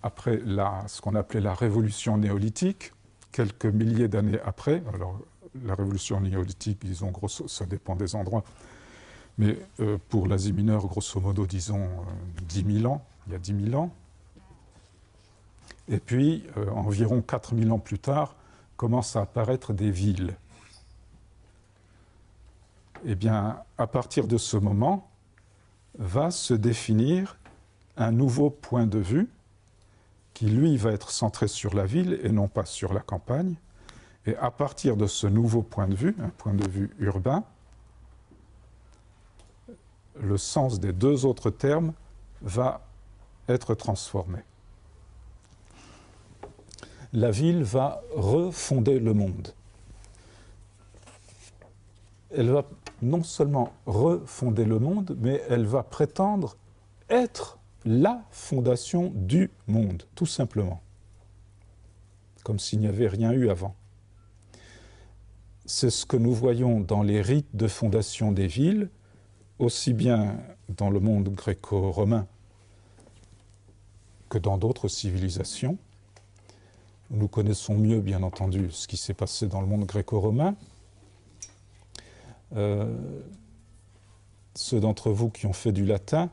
après ce qu'on appelait la révolution néolithique, quelques milliers d'années après. Alors, la révolution néolithique, disons, ça dépend des endroits, mais pour l'Asie mineure, grosso modo, disons 10 000 ans, il y a 10 000 ans. Et puis, environ 4 000 ans plus tard, commencent à apparaître des villes. Eh bien, à partir de ce moment, va se définir un nouveau point de vue qui, lui, va être centré sur la ville et non pas sur la campagne. Et à partir de ce nouveau point de vue, un point de vue urbain, le sens des deux autres termes va être transformé. La ville va refonder le monde. Elle va non seulement refonder le monde, mais elle va prétendre être la fondation du monde, tout simplement. Comme s'il n'y avait rien eu avant. C'est ce que nous voyons dans les rites de fondation des villes, aussi bien dans le monde gréco-romain que dans d'autres civilisations. Nous connaissons mieux, bien entendu, ce qui s'est passé dans le monde gréco-romain. Ceux d'entre vous qui ont fait du latin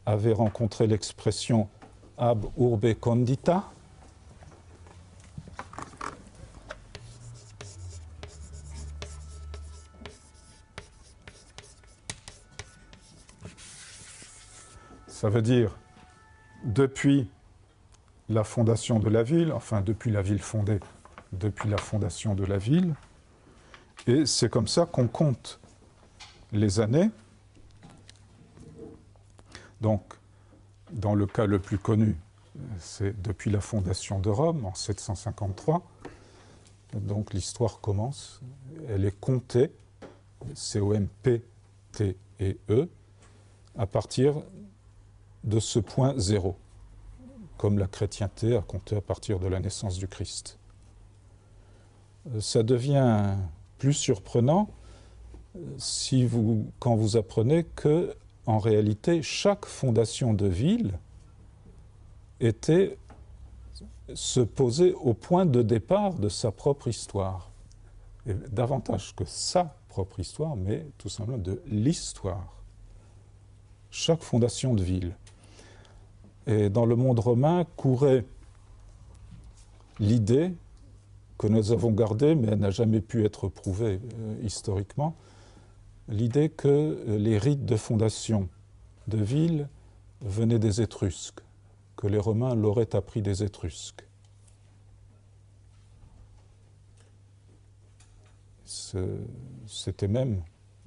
avaient rencontré l'expression ab urbe condita. Ça veut dire depuis la fondation de la ville, enfin depuis la ville fondée, depuis la fondation de la ville. Et c'est comme ça qu'on compte les années. Donc, dans le cas le plus connu, c'est depuis la fondation de Rome, en 753. Donc l'histoire commence, elle est comptée, C-O-M-P-T-E, à partir de ce point zéro, comme la chrétienté a compté à partir de la naissance du Christ. Ça devient plus surprenant quand vous apprenez que, en réalité, chaque fondation de ville se posait au point de départ de sa propre histoire. Et davantage que sa propre histoire, mais tout simplement de l'histoire. Chaque fondation de ville. Et dans le monde romain courait l'idée que nous avons gardée, mais elle n'a jamais pu être prouvée historiquement, l'idée que les rites de fondation de ville venaient des Étrusques, que les Romains l'auraient appris des Étrusques. C'était même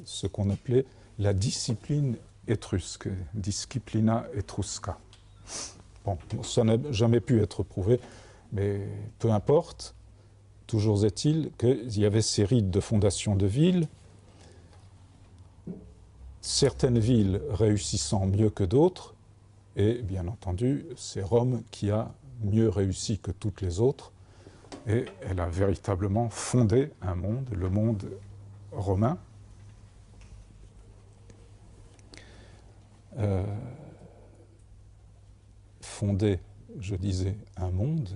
ce qu'on appelait la discipline étrusque, disciplina etrusca. Bon, ça n'a jamais pu être prouvé, mais peu importe, toujours est-il qu'il y avait ces rites de fondation de ville, certaines villes réussissant mieux que d'autres, et bien entendu, c'est Rome qui a mieux réussi que toutes les autres, et elle a véritablement fondé un monde, le monde romain. Fondé, je disais, un monde,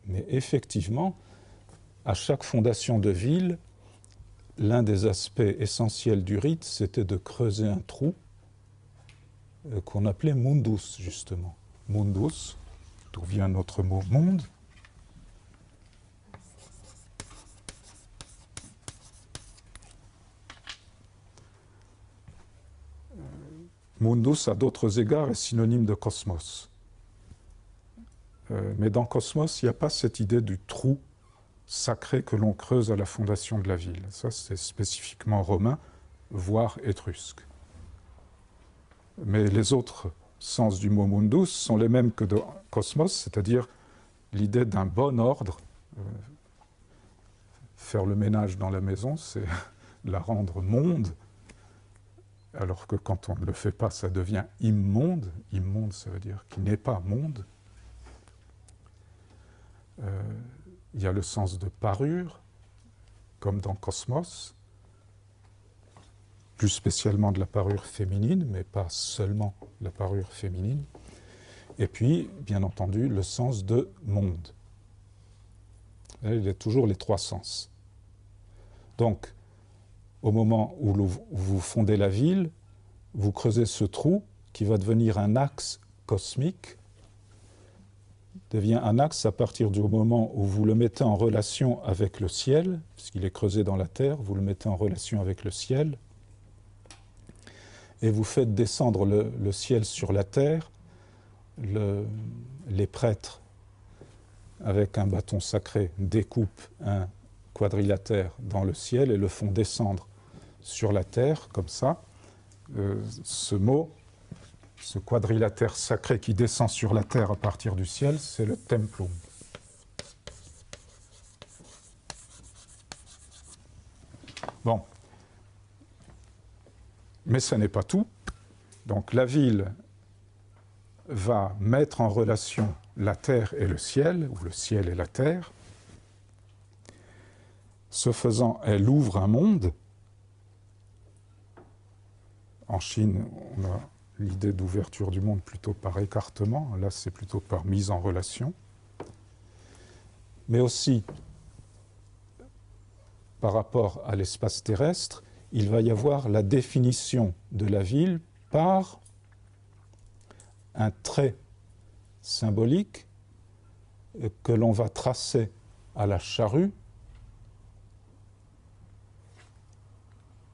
mais effectivement, à chaque fondation de ville, l'un des aspects essentiels du rite, c'était de creuser un trou qu'on appelait mundus, justement. Mundus, d'où vient notre mot monde. Mundus, à d'autres égards, est synonyme de cosmos. Mais dans cosmos, il n'y a pas cette idée du trou sacré que l'on creuse à la fondation de la ville. Ça, c'est spécifiquement romain, voire étrusque. Mais les autres sens du mot mundus sont les mêmes que de cosmos, c'est-à-dire l'idée d'un bon ordre. Faire le ménage dans la maison, c'est la rendre monde, alors que quand on ne le fait pas, ça devient immonde. Immonde, ça veut dire qui n'est pas monde. Il y a le sens de parure, comme dans Cosmos, plus spécialement de la parure féminine, mais pas seulement la parure féminine. Et puis, bien entendu, le sens de monde. Il y a toujours les trois sens. Donc, au moment où vous fondez la ville, vous creusez ce trou qui va devenir un axe cosmique, devient un axe à partir du moment où vous le mettez en relation avec le ciel, puisqu'il est creusé dans la terre, vous le mettez en relation avec le ciel, et vous faites descendre le ciel sur la terre. Les prêtres, avec un bâton sacré, découpent un quadrilatère dans le ciel et le font descendre sur la terre, comme ça. Ce mot, ce quadrilatère sacré qui descend sur la terre à partir du ciel, c'est le templum. Bon. Mais ce n'est pas tout. Donc la ville va mettre en relation la terre et le ciel, ou le ciel et la terre. Ce faisant, elle ouvre un monde. En Chine, on a l'idée d'ouverture du monde plutôt par écartement. Là, c'est plutôt par mise en relation. Mais aussi, par rapport à l'espace terrestre, il va y avoir la définition de la ville par un trait symbolique que l'on va tracer à la charrue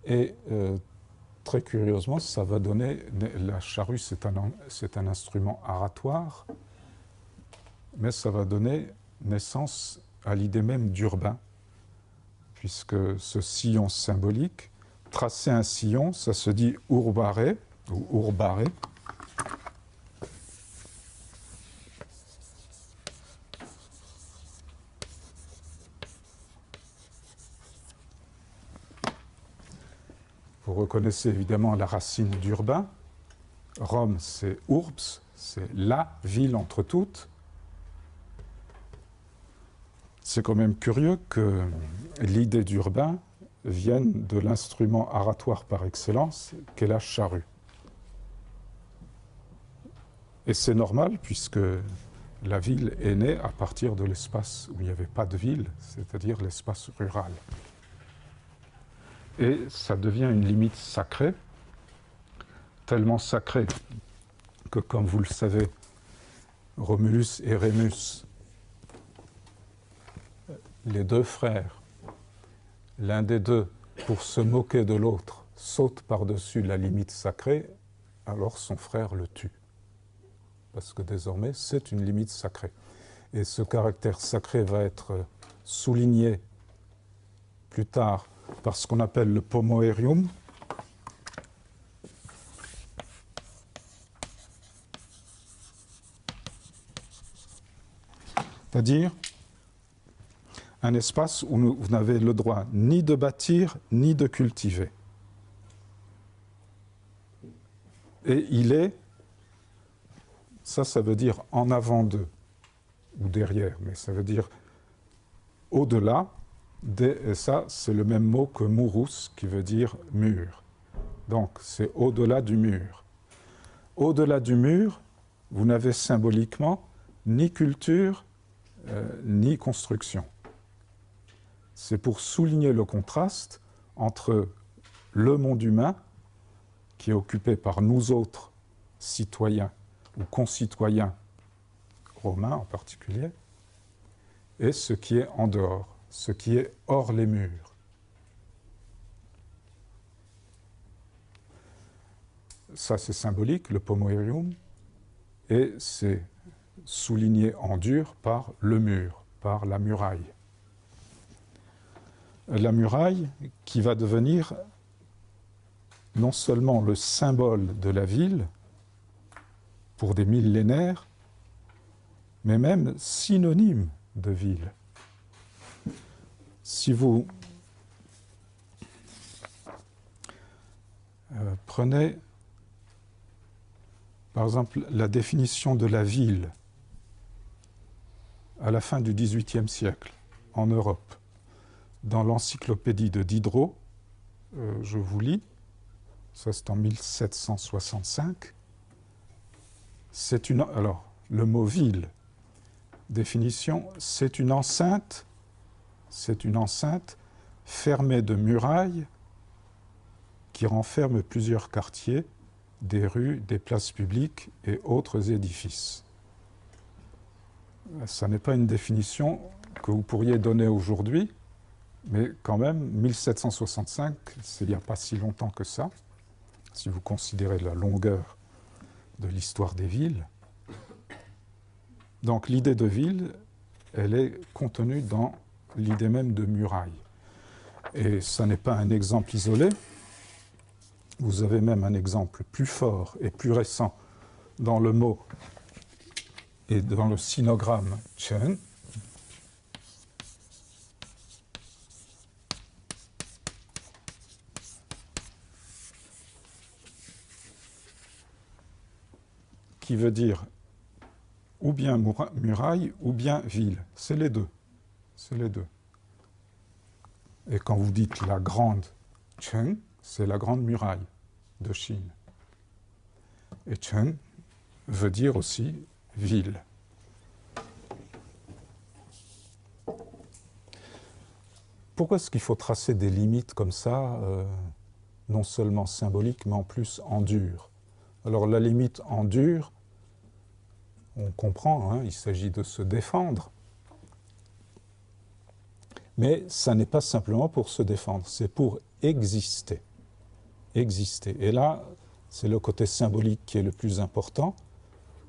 et très curieusement, ça va donner, la charrue c'est un instrument aratoire, mais ça va donner naissance à l'idée même d'urbain, puisque ce sillon symbolique, tracer un sillon, ça se dit urbare ou urbare. Vous reconnaissez évidemment la racine d'urbain. Rome, c'est urbs, c'est la ville entre toutes. C'est quand même curieux que l'idée d'urbain vienne de l'instrument aratoire par excellence, qu'est la charrue. Et c'est normal, puisque la ville est née à partir de l'espace où il n'y avait pas de ville, c'est-à-dire l'espace rural. Et ça devient une limite sacrée, tellement sacrée que, comme vous le savez, Romulus et Rémus, les deux frères, l'un des deux, pour se moquer de l'autre, saute par-dessus la limite sacrée, alors son frère le tue. Parce que désormais, c'est une limite sacrée. Et ce caractère sacré va être souligné plus tard par ce qu'on appelle le pomoerium, c'est-à-dire un espace où vous n'avez le droit ni de bâtir, ni de cultiver. Et il est, ça veut dire en avant d'eux, ou derrière, mais ça veut dire au-delà, et ça c'est le même mot que murus, qui veut dire mur. Donc c'est au-delà du mur. Au-delà du mur, vous n'avez symboliquement ni culture, ni construction. C'est pour souligner le contraste entre le monde humain, qui est occupé par nous autres, citoyens ou concitoyens, romains en particulier, et ce qui est en dehors, ce qui est hors les murs. Ça, c'est symbolique, le pomoerium, et c'est souligné en dur par le mur, par la muraille. La muraille qui va devenir non seulement le symbole de la ville pour des millénaires, mais même synonyme de ville. Si vous prenez par exemple la définition de la ville à la fin du XVIIIe siècle en Europe, dans l'encyclopédie de Diderot, je vous lis, ça c'est en 1765, alors le mot ville. Définition, c'est une enceinte fermée de murailles qui renferme plusieurs quartiers, des rues, des places publiques et autres édifices. Ça n'est pas une définition que vous pourriez donner aujourd'hui, mais quand même, 1765, c'est il n'y a pas si longtemps que ça, si vous considérez la longueur de l'histoire des villes. Donc l'idée de ville, elle est contenue dans l'idée même de muraille. Et ça n'est pas un exemple isolé. Vous avez même un exemple plus fort et plus récent dans le mot et dans le sinogramme Chen, qui veut dire ou bien muraille ou bien ville. C'est les deux. C'est les deux. Et quand vous dites la grande Chen, c'est la grande muraille de Chine. Et Chen veut dire aussi ville. Pourquoi est-ce qu'il faut tracer des limites comme ça, non seulement symboliques, mais en plus en dur? Alors la limite en dur, on comprend, hein, il s'agit de se défendre. Mais ça n'est pas simplement pour se défendre, c'est pour exister. Exister. Et là, c'est le côté symbolique qui est le plus important.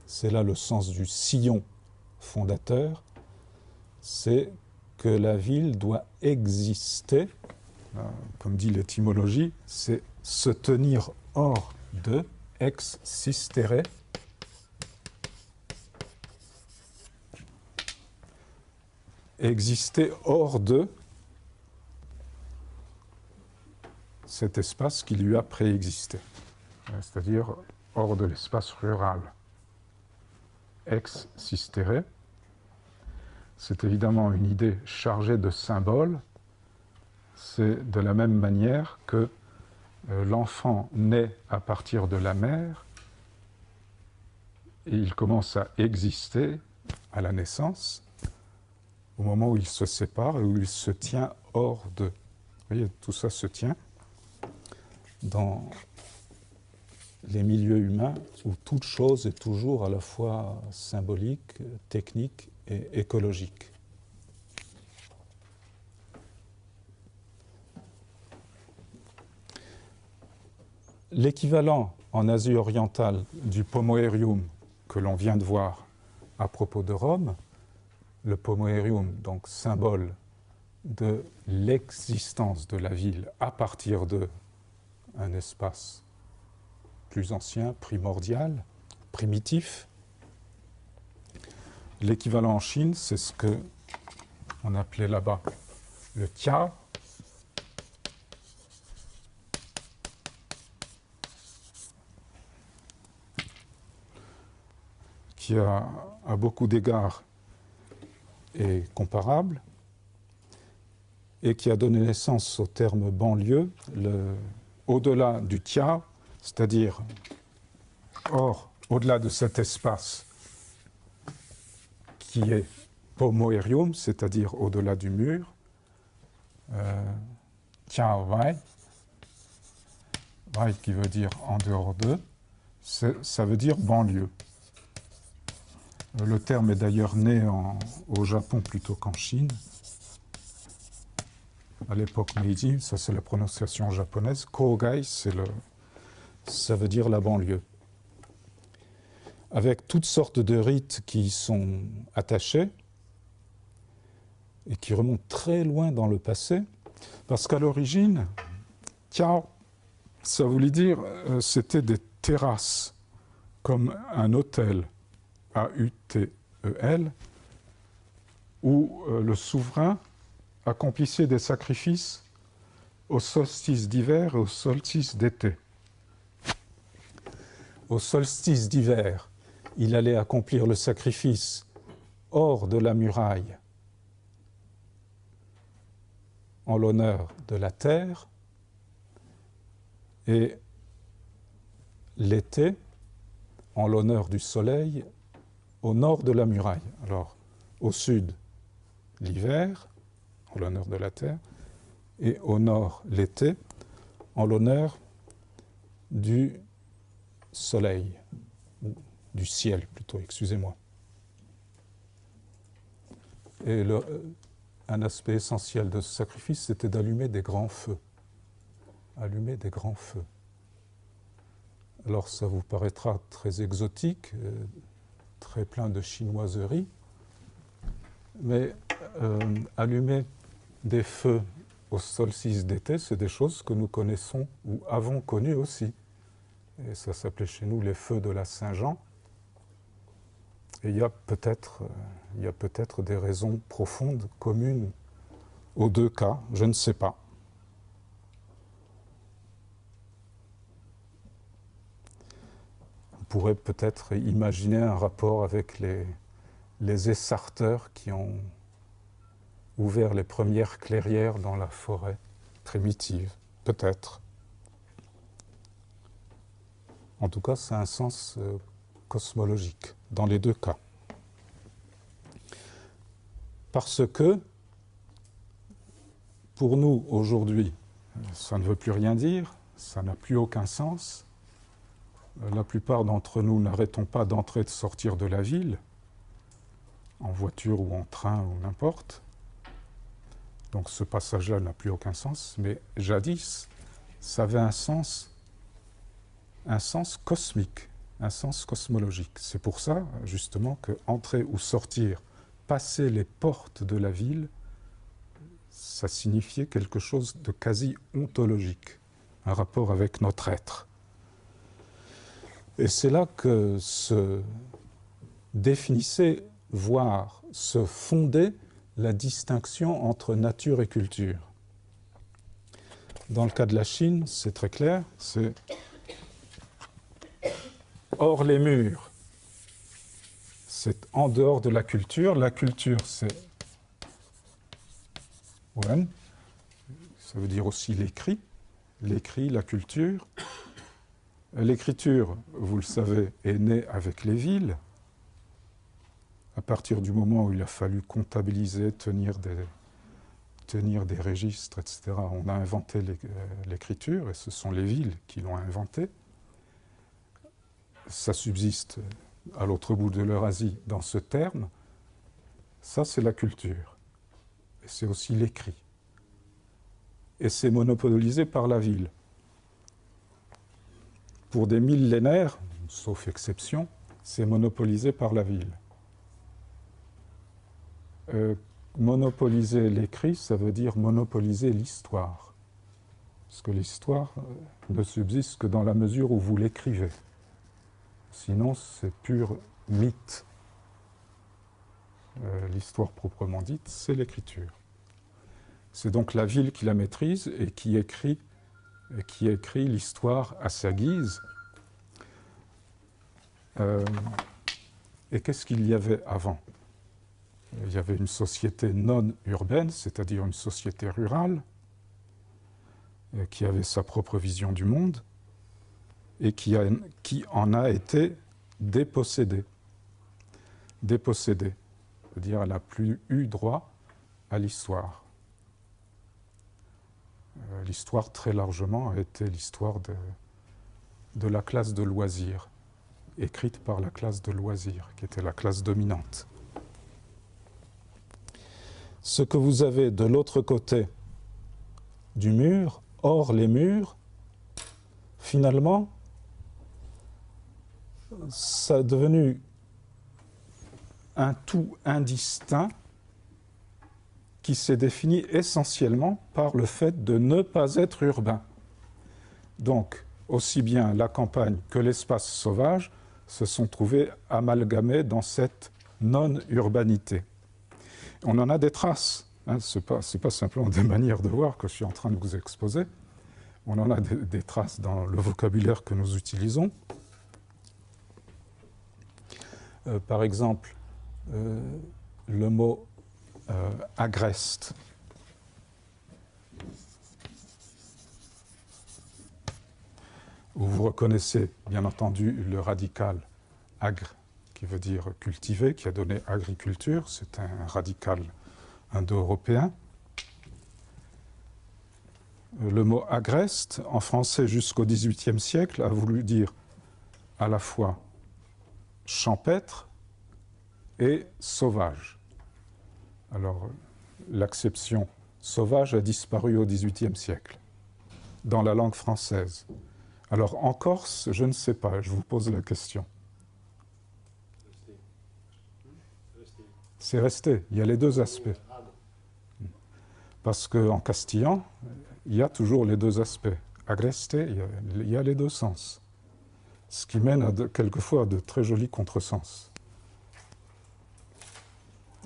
C'est là le sens du sillon fondateur. C'est que la ville doit exister, comme dit l'étymologie, c'est se tenir hors de, existere. Exister hors de cet espace qui lui a préexisté, c'est-à-dire hors de l'espace rural. Existere, c'est évidemment une idée chargée de symboles. C'est de la même manière que l'enfant naît à partir de la mère et il commence à exister à la naissance, au moment où il se sépare et où il se tient hors de. Vous voyez, tout ça se tient dans les milieux humains où toute chose est toujours à la fois symbolique, technique et écologique. L'équivalent en Asie orientale du pomoerium que l'on vient de voir à propos de Rome, le pomoerium, donc symbole de l'existence de la ville à partir d'un espace plus ancien, primordial, primitif. L'équivalent en Chine, c'est ce qu'on appelait là-bas le Tia, qui à beaucoup d'égards est comparable et qui a donné naissance au terme banlieue, au-delà du Tia, c'est-à-dire au-delà de cet espace qui est pomoerium, c'est-à-dire au-delà du mur, Tia Wai, Wai qui veut dire en dehors d'eux, ça veut dire banlieue. Le terme est d'ailleurs né au Japon plutôt qu'en Chine. À l'époque Meiji, ça c'est la prononciation japonaise. Kogai, ça veut dire la banlieue. Avec toutes sortes de rites qui y sont attachés et qui remontent très loin dans le passé, parce qu'à l'origine, Tiao, ça voulait dire, c'était des terrasses, comme un hôtel, A-U-T-E-L, où le souverain accomplissait des sacrifices au solstice d'hiver et au solstice d'été. Au solstice d'hiver, il allait accomplir le sacrifice hors de la muraille en l'honneur de la terre, et l'été en l'honneur du soleil au nord de la muraille. Alors, au sud, l'hiver, en l'honneur de la terre, et au nord, l'été, en l'honneur du soleil, ou du ciel plutôt, excusez-moi. Et un aspect essentiel de ce sacrifice, c'était d'allumer des grands feux. Allumer des grands feux. Alors ça vous paraîtra très exotique, très plein de chinoiseries, mais allumer des feux au solstice d'été, c'est des choses que nous connaissons ou avons connues aussi. Et ça s'appelait chez nous les feux de la Saint-Jean. Et il y a peut-être des raisons profondes, communes aux deux cas, je ne sais pas. On pourrait peut-être imaginer un rapport avec les essarteurs qui ont ouvert les premières clairières dans la forêt primitive, peut-être. En tout cas, c'est un sens cosmologique dans les deux cas. Parce que, pour nous, aujourd'hui, ça ne veut plus rien dire, ça n'a plus aucun sens. La plupart d'entre nous n'arrêtons pas d'entrer et de sortir de la ville, en voiture ou en train ou n'importe. Donc ce passage-là n'a plus aucun sens, mais jadis, ça avait un sens cosmique, un sens cosmologique. C'est pour ça, justement, que entrer ou sortir, passer les portes de la ville, ça signifiait quelque chose de quasi ontologique, un rapport avec notre être. Et c'est là que se définissait, voire se fondait la distinction entre nature et culture. Dans le cas de la Chine, c'est très clair, c'est hors les murs. C'est en dehors de la culture. La culture, c'est Wen, ça veut dire aussi l'écrit, la culture. L'écriture, vous le savez, est née avec les villes. À partir du moment où il a fallu comptabiliser, tenir des registres, etc., on a inventé l'écriture, et ce sont les villes qui l'ont inventée. Ça subsiste à l'autre bout de l'Eurasie dans ce terme. Ça, c'est la culture. Et c'est aussi l'écrit. Et c'est monopolisé par la ville. Pour des millénaires, sauf exception, c'est monopolisé par la ville. Monopoliser l'écrit, ça veut dire monopoliser l'histoire. Parce que l'histoire ne subsiste que dans la mesure où vous l'écrivez. Sinon, c'est pur mythe. L'histoire proprement dite, c'est l'écriture. C'est donc la ville qui la maîtrise et qui écrit l'histoire à sa guise. Et qu'est-ce qu'il y avait avant ? Il y avait une société non urbaine, c'est-à-dire une société rurale, qui avait sa propre vision du monde et qui en a été dépossédée. Dépossédée, c'est-à-dire elle n'a plus eu droit à l'histoire. L'histoire, très largement, a été l'histoire de la classe de loisirs, écrite par la classe de loisirs, qui était la classe dominante. Ce que vous avez de l'autre côté du mur, hors les murs, finalement, ça est devenu un tout indistinct qui s'est défini essentiellement par le fait de ne pas être urbain. Donc, aussi bien la campagne que l'espace sauvage se sont trouvés amalgamés dans cette non-urbanité. On en a des traces. Hein, ce n'est pas simplement des manières de voir que je suis en train de vous exposer. On en a des traces dans le vocabulaire que nous utilisons. Par exemple, le mot agreste. Vous reconnaissez bien entendu le radical agre, qui veut dire cultiver, qui a donné agriculture. C'est un radical indo-européen. Le mot agreste, en français jusqu'au XVIIIe siècle, a voulu dire à la fois champêtre et sauvage. Alors, l'acception sauvage a disparu au XVIIIe siècle, dans la langue française. Alors, en Corse, je ne sais pas, je vous pose la question. C'est resté, il y a les deux aspects. Parce qu'en castillan, il y a toujours les deux aspects. Agreste, il y a les deux sens. Ce qui mène quelquefois à de très jolis contresens.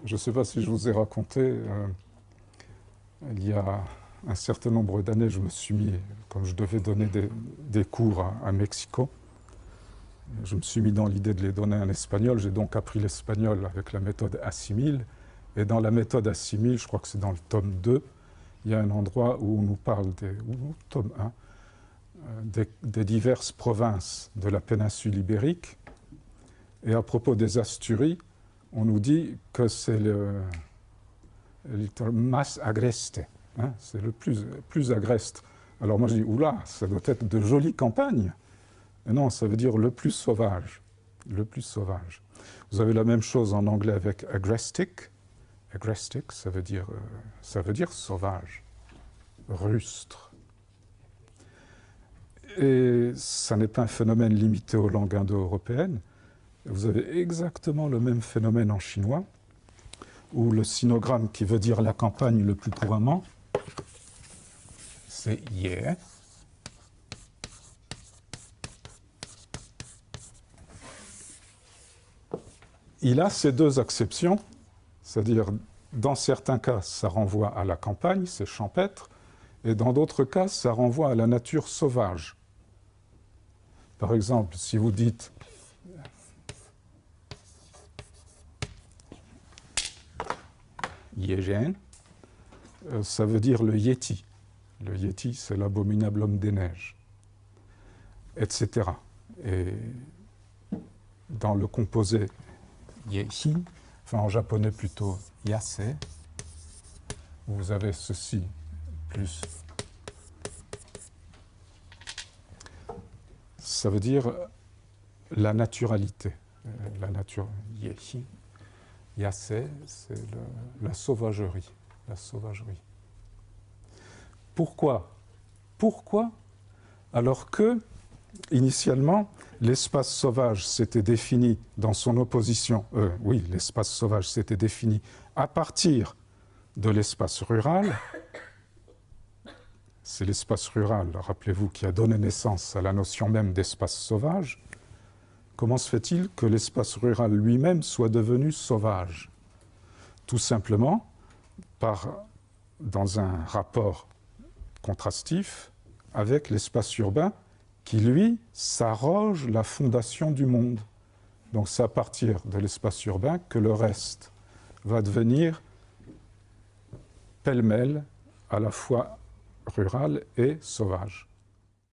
Je ne sais pas si je vous ai raconté, il y a un certain nombre d'années, je me suis mis, comme je devais donner des cours à Mexico, je me suis mis dans l'idée de les donner en espagnol. J'ai donc appris l'espagnol avec la méthode Assimil. Et dans la méthode Assimil, je crois que c'est dans le tome 2, il y a un endroit où on nous parle, ou tome 1, des diverses provinces de la péninsule ibérique. Et à propos des Asturies, on nous dit que c'est le más agreste, hein, c'est le plus agreste. Alors moi je dis, oula, ça doit être de jolies campagnes. Et non, ça veut dire le plus sauvage. Le plus sauvage. Vous avez la même chose en anglais avec agrestic. Agrestic, ça veut dire sauvage, rustre. Et ça n'est pas un phénomène limité aux langues indo-européennes. Vous avez exactement le même phénomène en chinois, où le sinogramme qui veut dire la campagne le plus couramment, c'est ye. Il a ces deux acceptions, c'est-à-dire dans certains cas, ça renvoie à la campagne, c'est champêtre, et dans d'autres cas, ça renvoie à la nature sauvage. Par exemple, si vous dites Yégen, ça veut dire le yéti. Le yéti, c'est l'abominable homme des neiges, etc. Et dans le composé Yehi, enfin en japonais plutôt Yase, vous avez ceci plus. Ça veut dire la naturalité. La nature Yehi. Yase, c'est la sauvagerie. La sauvagerie. Pourquoi? Pourquoi? Alors que, initialement, l'espace sauvage s'était défini dans son opposition, oui, l'espace sauvage s'était défini à partir de l'espace rural. C'est l'espace rural, rappelez-vous, qui a donné naissance à la notion même d'espace sauvage. Comment se fait-il que l'espace rural lui-même soit devenu sauvage? Tout simplement dans un rapport contrastif avec l'espace urbain qui, lui, s'arroge la fondation du monde. Donc c'est à partir de l'espace urbain que le reste va devenir pêle-mêle à la fois rural et sauvage.